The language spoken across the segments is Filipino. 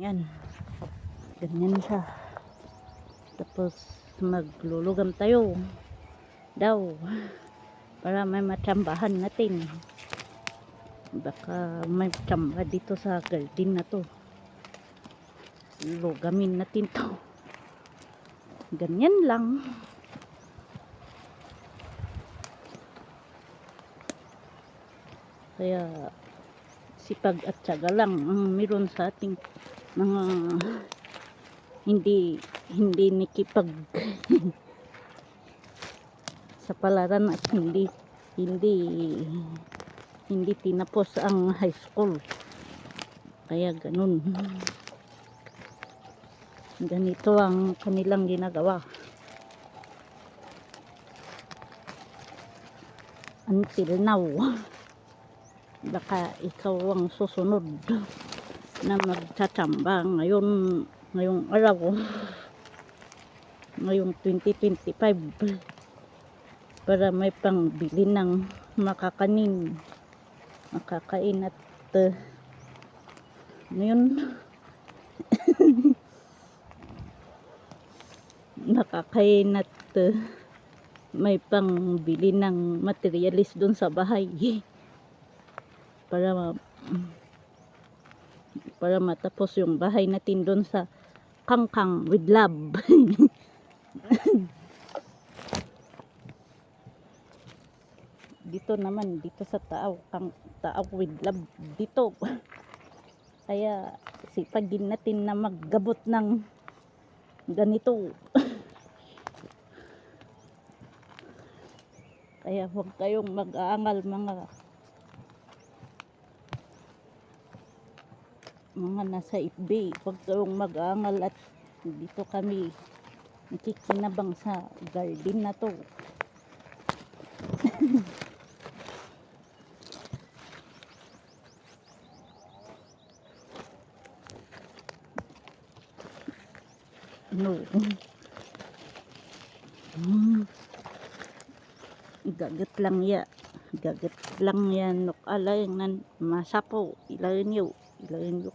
Yan, ganyan siya. Tapos maglulugam tayo daw para may matsambahan natin. Baka may tsamba dito sa garden na to. Lugamin natin to. Ganyan lang. Kaya sipag at tiyaga lang ang meron sa ating mga hindi nikipag sa palaran at hindi tinapos ang high school. Kaya ganun. Ganito ang kanilang ginagawa. Until now. Baka ikaw ang susunod na magtsatamba ngayong araw, ngayong 2025, para may pangbili ng makakain at ano yun makakain at may pangbili ng materialis dun sa bahay para matapos yung bahay natin doon sa Kangkang with love. Dito naman, dito sa Taaw with love dito. Kaya sipagin natin na maggabot ng ganito. Kaya huwag kayong mag-aangal mga nasa FB, huwag kayong mag-aangal at dito kami nakikinabang sa garden na to. No. Gagat lang yan nok alay nan masapo ilain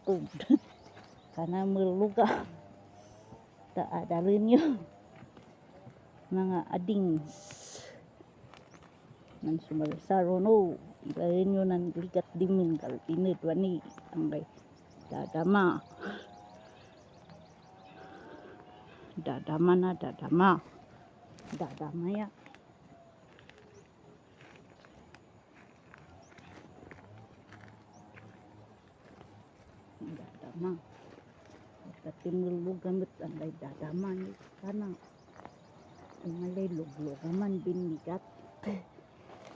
ko kana meluga taadalin nyo mga adings nan sumalsaro no ilain nyo nan ligat dimin kalpinit wani angay dadama ya dadama katimulog gamit angay dadama ni kana malay luglugaman binigat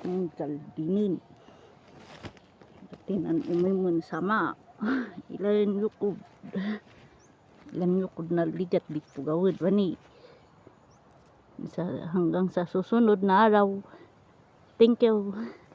ng kaldinin tinan umimun sama ilan yukod na ligat dito gawid wani hanggang sa susunod na araw. Thank you.